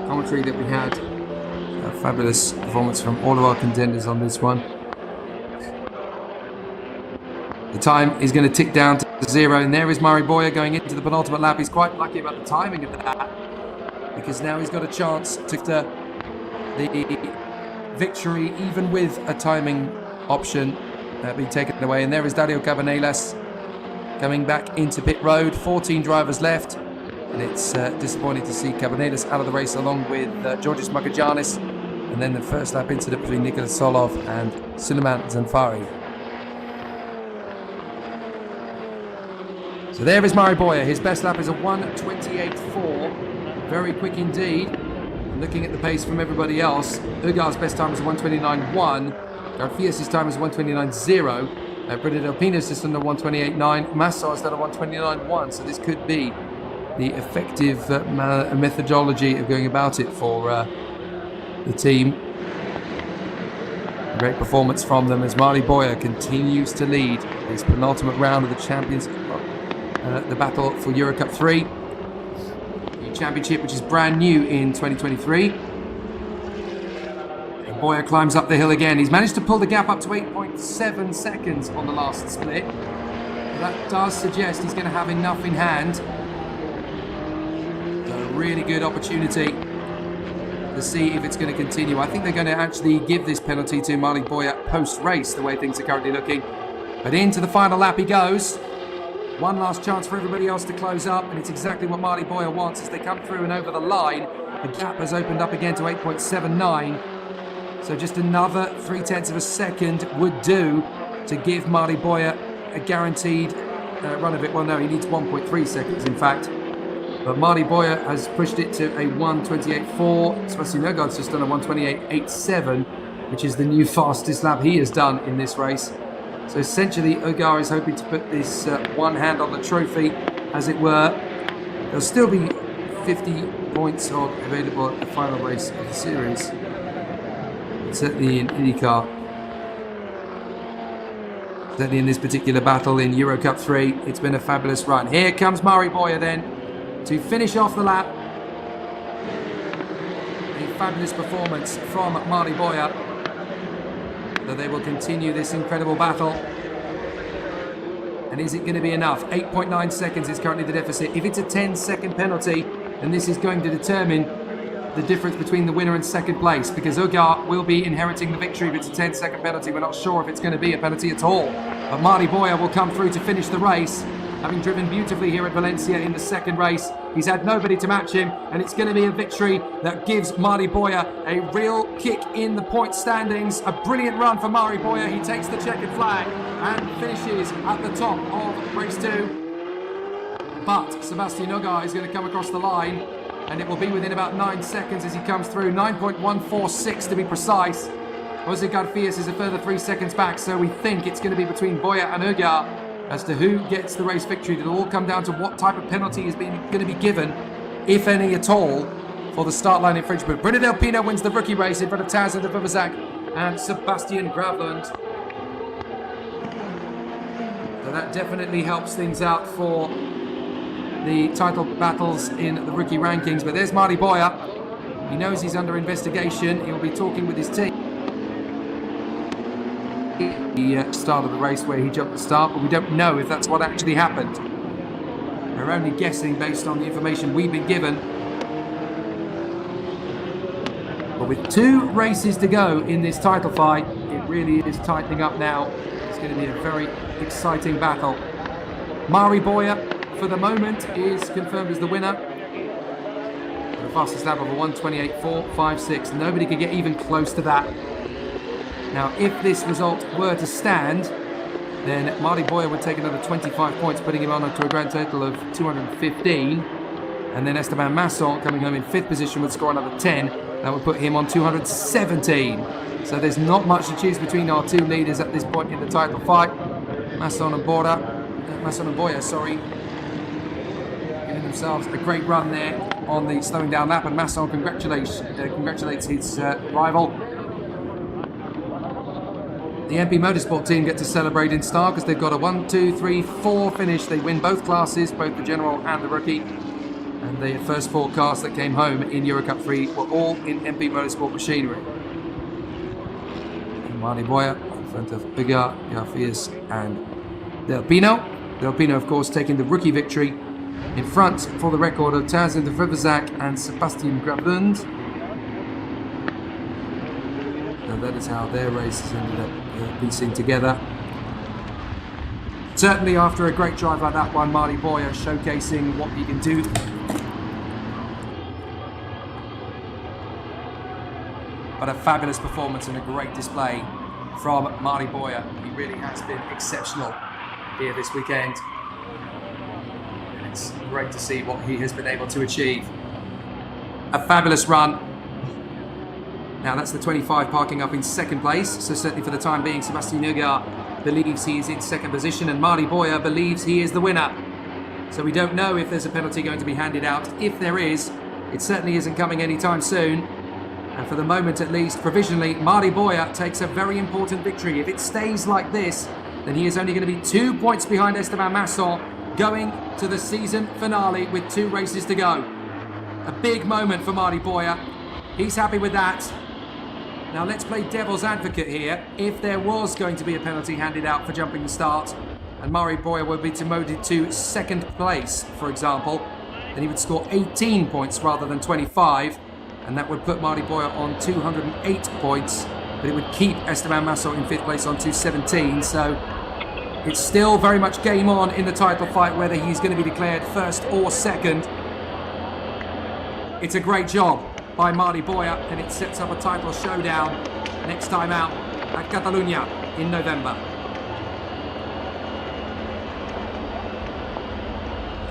commentary that we had. A fabulous performance from all of our contenders on this one. The time is going to tick down to 0, and there is Mari Boyer going into the penultimate lap. He's quite lucky about the timing of that, because now he's got a chance to the victory, even with a timing option being taken away. And there is Dario Cabanillas coming back into pit road. 14 drivers left, and it's disappointing to see Cabanillas out of the race along with Georgios Makajanis, and then the first lap incident between Nicholas Solov and Suleiman Zanfari. So there is Mari Boyer. His best lap is a 1:28.4. Very quick indeed. And looking at the pace from everybody else, Ugar's best time is a 1:29.1. Garfias' time is a 1:29.0. Brita Delpino's just under 1:28.9. Massa has done a 1:29.1. So this could be the effective methodology of going about it for the team. A great performance from them as Mari Boyer continues to lead this penultimate round of the Champions. The battle for EUROCUP-3, the championship which is brand new in 2023. And Boyer climbs up the hill again. He's managed to pull the gap up to 8.7 seconds on the last split. That does suggest he's going to have enough in hand. So a really good opportunity to see if it's going to continue. I think they're going to actually give this penalty to Mari Boyer post-race, the way things are currently looking. But into the final lap he goes. One last chance for everybody else to close up, and it's exactly what Marty Boyer wants as they come through and over the line. The gap has opened up again to 8.79. So just another 0.3 of a second would do to give Marty Boyer a guaranteed run of it. Well, no, he needs 1.3 seconds, in fact. But Marty Boyer has pushed it to a 1:28.4. Sebastian Ogier's just done a 1:28.87, which is the new fastest lap he has done in this race. So essentially, Ogier is hoping to put this one hand on the trophy, as it were. There'll still be 50 points available at the final race of the series. But certainly in IndyCar. Certainly in this particular battle in EuroCup-3, it's been a fabulous run. Here comes Mari Boyer then to finish off the lap. A fabulous performance from Mari Boyer. that they will continue this incredible battle. And is it going to be enough? 8.9 seconds is currently the deficit. If it's a 10-second penalty, then this is going to determine the difference between the winner and second place, because Ugar will be inheriting the victory if it's a 10-second penalty. We're not sure if it's going to be a penalty at all. But Marty Boyer will come through to finish the race, having driven beautifully here at Valencia in the second race. He's had nobody to match him, and it's going to be a victory that gives Marty Boyer a real kick in the point standings. A brilliant run for Marty Boyer. He takes the checkered flag and finishes at the top of race 2. But Sebastian Ugar is going to come across the line, and it will be within about 9 seconds as he comes through. 9.146 to be precise. Jose Garfias is a further 3 seconds back, so we think it's going to be between Boyer and Ugar as to who gets the race victory. It'll all come down to what type of penalty is going to be given, if any at all, for the start line infringement. Bruno Del Pino wins the rookie race in front of Taz de Vivazak and Sebastian Gravland. So that definitely helps things out for the title battles in the rookie rankings. But there's Marty Boyer. He knows he's under investigation. He'll be talking with his team. He started the race where he jumped the start, but we don't know if that's what actually happened. We're only guessing based on the information we've been given. But with 2 races to go in this title fight, it really is tightening up now. It's going to be a very exciting battle. Marty Boyer, for the moment, is confirmed as the winner. The fastest lap of a 1:28.456. Nobody could get even close to that. Now, if this result were to stand, then Marty Boyer would take another 25 points, putting him on to a grand total of 215. And then Esteban Masson, coming home in 5th position, would score another 10. That would put him on 217. So there's not much to choose between our 2 leaders at this point in the title fight. Masson and Boyer, giving themselves a great run there on the slowing down lap, and Masson congratulates his rival. The MP Motorsport team get to celebrate in style because they've got a 1, 2, 3, 4 finish. They win both classes, both the general and the rookie. And the first 4 cars that came home in EUROCUP-3 were all in MP Motorsport machinery. And Marty Boyer in front of Ugar, Garfias and Del Pino. Del Pino, of course, taking the rookie victory in front, for the record, of Taz de Vivazak and Sebastian Gravland. And that is how their races ended up piecing together. Certainly after a great drive like that one, Marty Boyer showcasing what he can do. But a fabulous performance and a great display from Marty Boyer. He really has been exceptional here this weekend. And it's great to see what he has been able to achieve. A fabulous run. Now that's the 25 parking up in 2nd place, so certainly for the time being Sebastian Ugar believes he is in 2nd position and Marty Boyer believes he is the winner. So we don't know if there's a penalty going to be handed out. If there is, it certainly isn't coming anytime soon. And for the moment at least, provisionally, Marty Boyer takes a very important victory. If it stays like this, then he is only going to be 2 points behind Esteban Masson, going to the season finale with 2 races to go. A big moment for Marty Boyer. He's happy with that. Now let's play devil's advocate here. If there was going to be a penalty handed out for jumping the start, and Marty Boyer would be demoted to 2nd place, for example, then he would score 18 points rather than 25, and that would put Marty Boyer on 208 points, but it would keep Esteban Masson in 5th place on 217, so it's still very much game on in the title fight, whether he's going to be declared 1st or 2nd. It's a great job by Marty Boyer, and it sets up a title showdown next time out at Catalunya in November.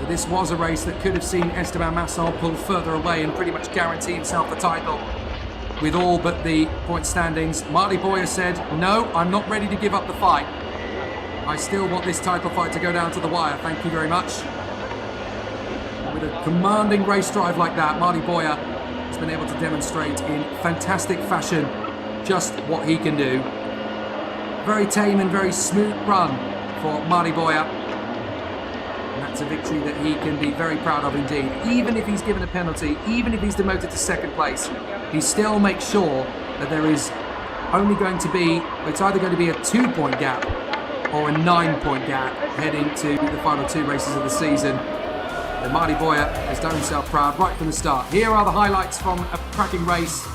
So this was a race that could have seen Esteban Masson pull further away and pretty much guarantee himself the title with all but the point standings. Marty Boyer said, "No, I'm not ready to give up the fight. I still want this title fight to go down to the wire, thank you very much." With a commanding race drive like that, Marty Boyer has been able to demonstrate in fantastic fashion just what he can do. Very tame and very smooth run for Marty Boyer. And that's a victory that he can be very proud of indeed. Even if he's given a penalty, even if he's demoted to 2nd place, he still makes sure that there is only going to be, it's either going to be a 2-point gap or a 9-point gap heading to the final 2 races of the season. And Marty Boyer has done himself proud right from the start. Here are the highlights from a cracking race.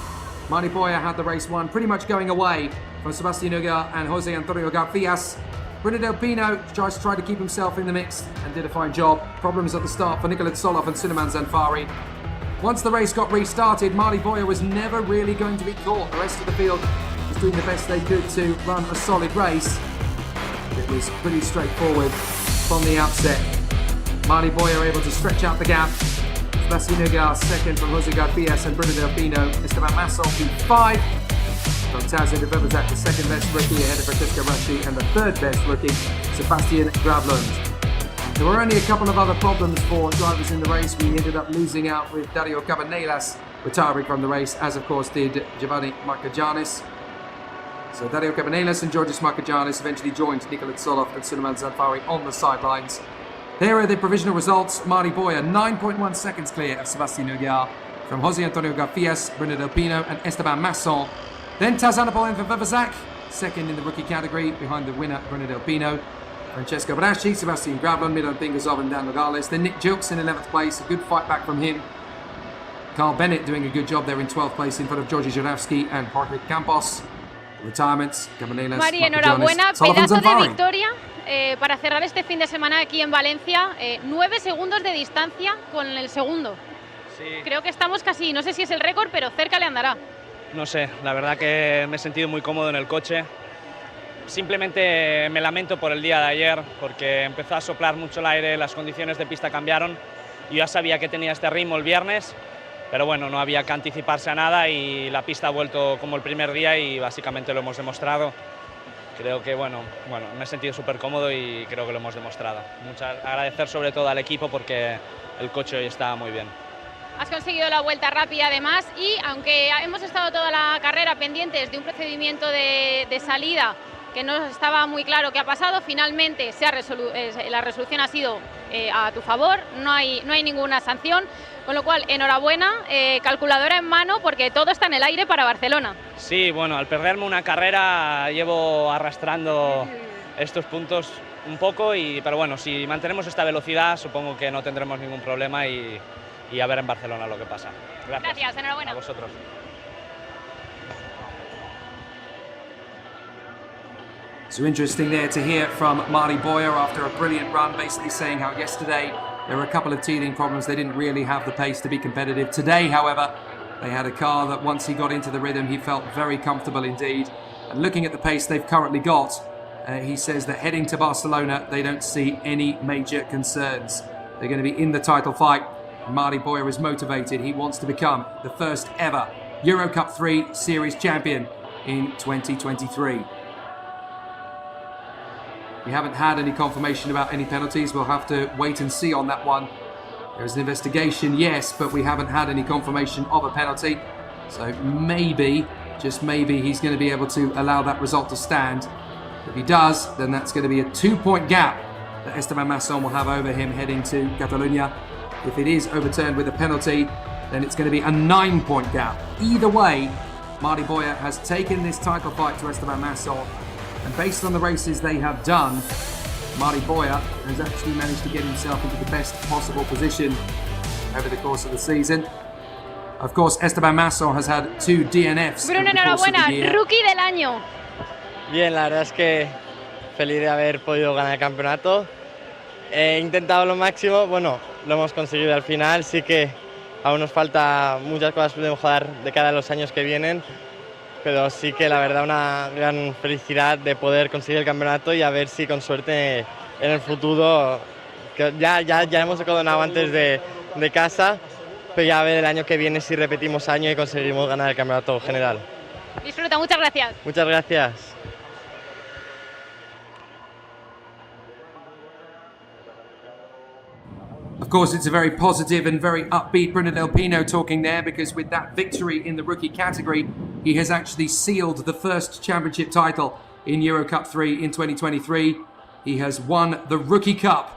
Marty Boyer had the race won, pretty much going away from Sebastian Ogier and Jose Antonio Garfias. Bruno Del Pino tries to try to keep himself in the mix and did a fine job. Problems at the start for Nicolas Soloff and Suleiman Zanfari. Once the race got restarted, Marty Boyer was never really going to be caught. The rest of the field was doing the best they could to run a solid race. It was pretty straightforward from the outset. Marty Boyer able to stretch out the gap. Sebastian Ogier second from Jose Garfias and Bruno Del Pino. Esteban Masson P5. From Tazin de Verbazak, the second best rookie ahead of Francesco Raschi, and the third best rookie, Sebastian Gravlund. There were only a couple of other problems for drivers in the race. We ended up losing out with Dario Cabanelas retiring from the race, as of course did Giovanni Marcagianis. So Dario Cabanelas and Georgios Marcagianis eventually joined Nicolas Soloff and Suleiman Zanfari on the sidelines. Here are the provisional results. Marty Boyer 9.1 seconds clear of Sebastian Ogier from Jose Antonio Garfias, Bruno Del Pino and Esteban Masson. Then Taz Anapolen for Verbazak, second in the rookie category behind the winner Bruno Del Pino. Francesco Braschi, Sebastian Gravlund, Milan Pingazov and Dan Nogales. Then Nick Jilks in 11th place, a good fight back from him. Carl Bennett doing a good job there in 12th place in front of Georgi Joravsky and Jorge Campos. Retirements, Cabanelas,
Mari, enhorabuena, pedazo de victoria para cerrar este fin de semana aquí en Valencia. 9 segundos de distancia con el segundo.
Sí.
Creo que estamos casi, no sé si es el récord, pero cerca le andará.
No sé, la verdad que me he sentido muy cómodo en el coche. Simplemente me lamento por el día de ayer, porque empezó a soplar mucho el aire, las condiciones de pista cambiaron. Yo ya sabía que tenía este ritmo el viernes, pero bueno, no había que anticiparse a nada y la pista ha vuelto como el primer día y básicamente lo hemos demostrado. Creo que bueno, me he sentido súper cómodo y creo que lo hemos demostrado. Agradecer sobre todo al equipo porque el coche hoy está muy bien.
Has conseguido la vuelta rápida además y aunque hemos estado toda la carrera pendientes de un procedimiento de salida que no estaba muy claro qué ha pasado, finalmente la resolución ha sido a tu favor, no hay ninguna sanción, con lo cual enhorabuena, calculadora en mano porque todo está en el aire para Barcelona.
Sí, bueno, al perderme una carrera llevo arrastrando estos puntos un poco, pero bueno, si mantenemos esta velocidad supongo que no tendremos ningún problema y a ver en Barcelona lo que pasa.
Gracias, enhorabuena.
A vosotros.
So interesting there to hear from Marty Boyer after a brilliant run, basically saying how yesterday there were a couple of teething problems. They didn't really have the pace to be competitive. Today, however, they had a car that once he got into the rhythm, he felt very comfortable indeed. And looking at the pace they've currently got, he says that heading to Barcelona, they don't see any major concerns. They're going to be in the title fight. Marty Boyer is motivated. He wants to become the first ever EuroCup-3 Series champion in 2023. We haven't had any confirmation about any penalties. We'll have to wait and see on that one. There's an investigation, yes, but we haven't had any confirmation of a penalty. So maybe, just maybe, he's going to be able to allow that result to stand. If he does, then that's going to be a 2-point gap that Esteban Masson will have over him heading to Catalonia. If it is overturned with a penalty, then it's going to be a 9-point gap. Either way, Marty Boyer has taken this title fight to Esteban Masson. And based on the races they have done, Marty Boyer has actually managed to get himself into the best possible position over the course of the season. Of course, Esteban Masson has had 2 DNFs.
Bruno, enhorabuena, rookie del año.
Bien, la verdad es que feliz de haber podido ganar el campeonato. He intentado lo máximo, bueno, lo hemos conseguido al final, sí que aún nos falta muchas cosas de mejorar de cara a los años que vienen. Pero sí que la verdad una gran felicidad de poder conseguir el campeonato y a ver si con suerte en el futuro, que ya hemos coronado antes de casa, pero ya a ver el año que viene si repetimos año y conseguimos ganar el campeonato general.
Disfruta, muchas gracias.
Muchas gracias.
Of course, it's a very positive and very upbeat Bruno Del Pino talking there, because with that victory in the rookie category, he has actually sealed the first championship title in EuroCup-3 in 2023. He has won the Rookie Cup,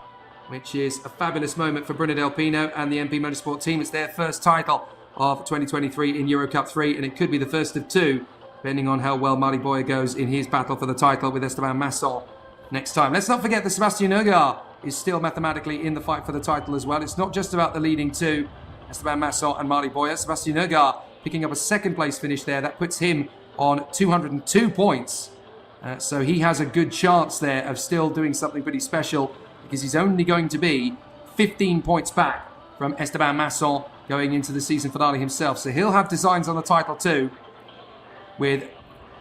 which is a fabulous moment for Bruno Del Pino and the MP Motorsport team. It's their first title of 2023 in EuroCup-3, and it could be the first of 2 depending on how well Mari Boya goes in his battle for the title with Esteban Masson next time. Let's not forget that Sebastian Ogier is still mathematically in the fight for the title as well. It's not just about the leading two, Esteban Masson and Mari Boya. Sebastian Ogier picking up a second place finish there. That puts him on 202 points. So he has a good chance there of still doing something pretty special, because he's only going to be 15 points back from Esteban Masson going into the season finale himself. So he'll have designs on the title too, with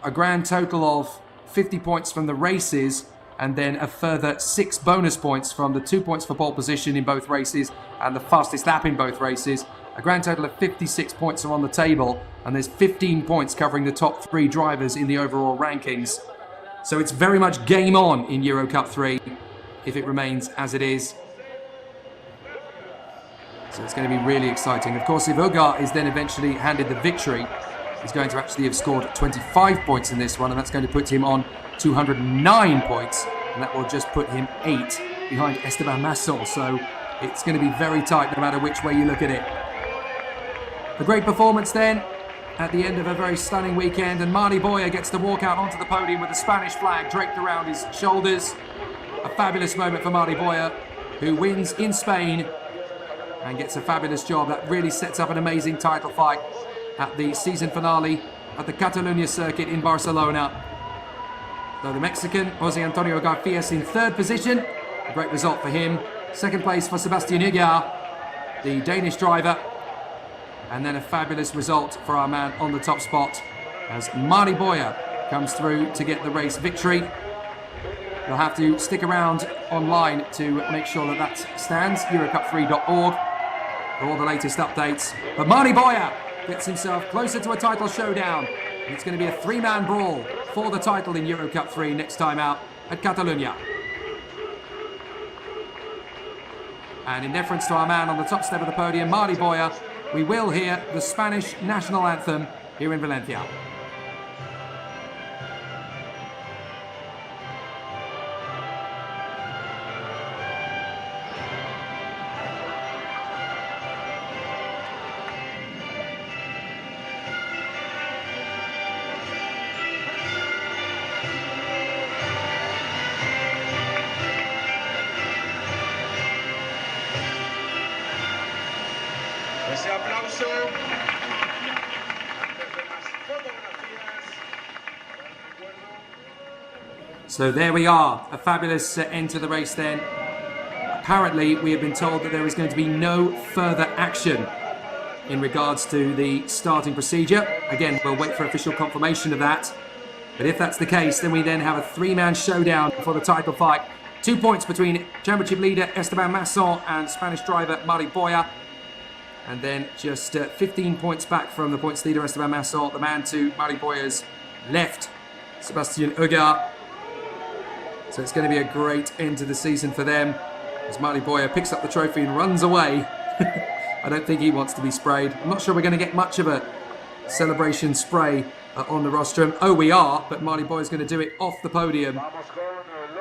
a grand total of 50 points from the races, and then a further 6 bonus points from the 2 points for pole position in both races and the fastest lap in both races. A grand total of 56 points are on the table, and there's 15 points covering the top 3 drivers in the overall rankings. So it's very much game on in EuroCup 3 if it remains as it is. So it's going to be really exciting. Of course, if Ogier is then eventually handed the victory, he's going to actually have scored 25 points in this one, and that's going to put him on 209 points, and that will just put him 8 behind Esteban Masson. So it's going to be very tight no matter which way you look at it. A great performance then at the end of a very stunning weekend, and Mari Boya gets to walk out onto the podium with the Spanish flag draped around his shoulders. A fabulous moment for Mari Boya, who wins in Spain and gets a fabulous job. That really sets up an amazing title fight at the season finale at the Catalunya circuit in Barcelona. Though the Mexican, Jose Antonio Garfias, in 3rd position. A great result for him. 2nd place for Sebastian Ogier, the Danish driver. And then a fabulous result for our man on the top spot as Mari Boya comes through to get the race victory. You'll have to stick around online to make sure that that stands. EUROCUP3.org for all the latest updates. But Mari Boya gets himself closer to a title showdown. And it's going to be a 3-man brawl for the title in EuroCup 3 next time out at Catalunya. And in deference to our man on the top step of the podium, Mari Boya, we will hear the Spanish national anthem here in Valencia.
Ese aplauso antes de las fotografías.
So there we are, a fabulous end to the race then. Apparently we have been told that there is going to be no further action in regards to the starting procedure. Again, we'll wait for official confirmation of that. But if that's the case, then we then have a 3-man showdown for the title fight. 2 points between championship leader Esteban Masson and Spanish driver Mari Boya. And then just 15 points back from the points leader Esteban Masson, the man to Mari Boya's left, Sebastian Ogier. So it's going to be a great end to the season for them as Mari Boya picks up the trophy and runs away. I don't think he wants to be sprayed. I'm not sure we're going to get much of a celebration spray on the rostrum. Oh, we are, but Mari Boya's going to do it off the podium.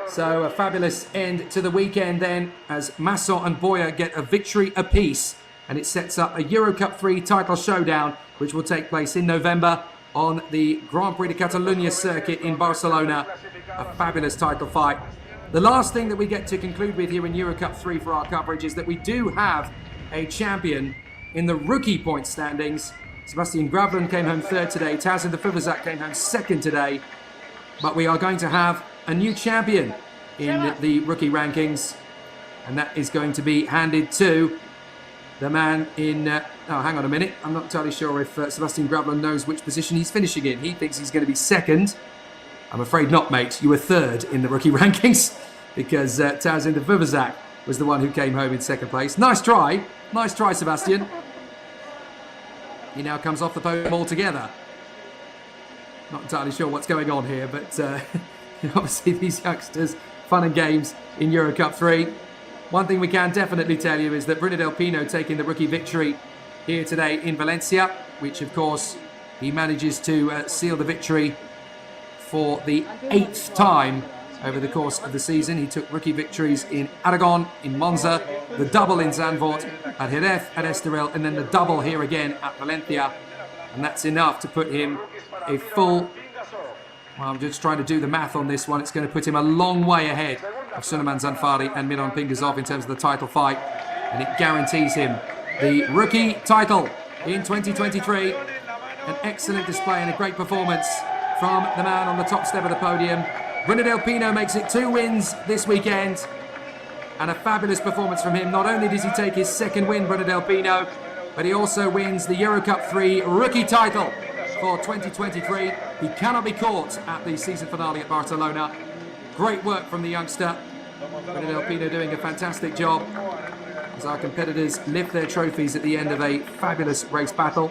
So a fabulous end to the weekend then as Masson and Boya get a victory apiece. And it sets up a EuroCup 3 title showdown, which will take place in November on the Grand Prix de Catalunya circuit in Barcelona. A fabulous title fight. The last thing that we get to conclude with here in EuroCup 3 for our coverage is that we do have a champion in the rookie point standings. Sebastian Gravlund came home 3rd today. Tauzind Fuvazak came home 2nd today. But we are going to have a new champion in the rookie rankings. And that is going to be handed to the man in, oh, hang on a minute. I'm not entirely sure if Sebastian Gravlund knows which position he's finishing in. He thinks he's going to be 2nd. I'm afraid not, mate. You were 3rd in the rookie rankings because Tauzind Fuvazak was the one who came home in 2nd place. Nice try. Nice try, Sebastian. He now comes off the podium altogether. Not entirely sure what's going on here, but obviously these youngsters, fun and games in EuroCup 3. One thing we can definitely tell you is that Bruno Del Pino taking the rookie victory here today in Valencia, which of course he manages to seal the victory for the 8th time over the course of the season. He took rookie victories in Aragon, in Monza, the double in Zandvoort, at Jerez, at Estoril, and then the double here again at Valencia. And that's enough to put him a full... Well, I'm just trying to do the math on this one. It's going to put him a long way ahead of Suleiman Zanfari and Miron Pingazov in terms of the title fight. And it guarantees him the rookie title in 2023. An excellent display and a great performance from the man on the top step of the podium. Bruno Del Pino makes it 2 wins this weekend. And a fabulous performance from him. Not only does he take his second win, Bruno Del Pino, but he also wins the EuroCup-3 rookie title for 2023. He cannot be caught at the season finale at Barcelona. Great work from the youngster. Bruno Del Pino doing a fantastic job as our competitors lift their trophies at the end of a fabulous race battle.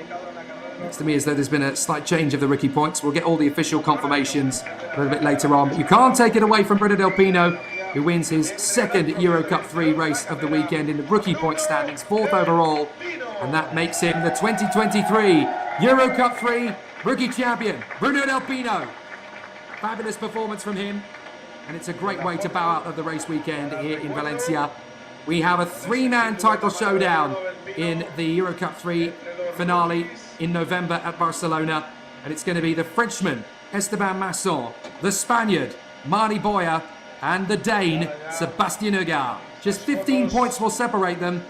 Looks to me as though there's been a slight change of the rookie points. We'll get all the official confirmations a little bit later on. But you can't take it away from Bruno Del Pino, who wins his second EuroCup-3 race of the weekend in the rookie point standings, 4th overall. And that makes him the 2023 EuroCup-3 rookie champion, Bruno Del Pino. Fabulous performance from him. And it's a great way to bow out of the race weekend here in Valencia. We have a 3-man title showdown in the EuroCup-3 finale in November at Barcelona. And it's going to be the Frenchman, Esteban Masson, the Spaniard, Marty Boyer, and the Dane, Sébastien Hugard. Just 15 points will separate them.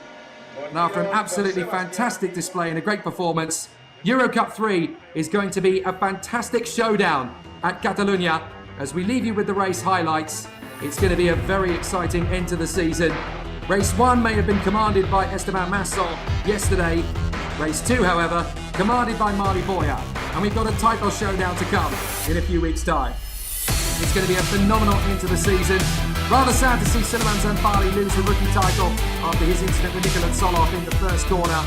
And after an absolutely fantastic display and a great performance, EuroCup-3 is going to be a fantastic showdown at Catalunya. As we leave you with the race highlights, it's going to be a very exciting end to the season. Race 1 may have been commanded by Esteban Masson yesterday. Race 2, however, commanded by Marty Boyer. And we've got a title showdown to come in a few weeks' time. It's going to be a phenomenal end to the season. Rather sad to see Suleiman Zanfari lose the rookie title after his incident with Nicolas Soloff in the first corner.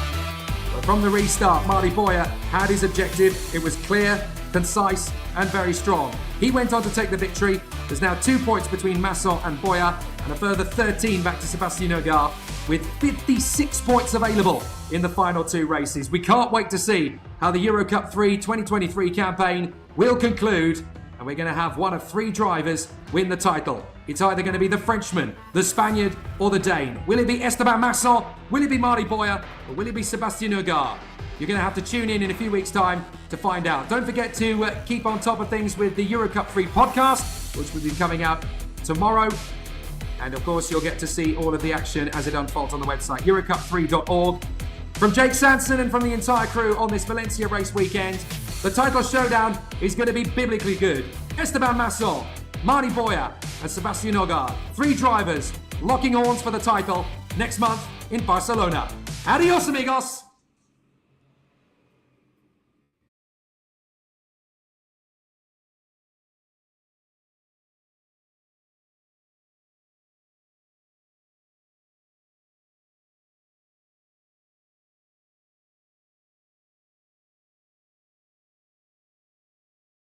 But from the restart, Marty Boyer had his objective. It was clear, concise, and very strong. He went on to take the victory. There's now 2 points between Masson and Boyer, and a further 13 back to Sébastien Hugard, with 56 points available in the final 2 races. We can't wait to see how the EuroCup-3 2023 campaign will conclude, and we're going to have one of 3 drivers win the title. It's either going to be the Frenchman, the Spaniard, or the Dane. Will it be Esteban Masson? Will it be Marty Boyer? Or will it be Sébastien Hugard? You're going to have to tune in a few weeks' time to find out. Don't forget to keep on top of things with the EuroCup-3 podcast, which will be coming out tomorrow. And of course, you'll get to see all of the action as it unfolds on the website, EuroCup3.org. From Jake Sanson and from the entire crew on this Valencia race weekend, the title showdown is going to be biblically good. Esteban Masson, Marty Boyer, and Sébastien Hugard. 3 drivers locking horns for the title next month in Barcelona. Adios, amigos!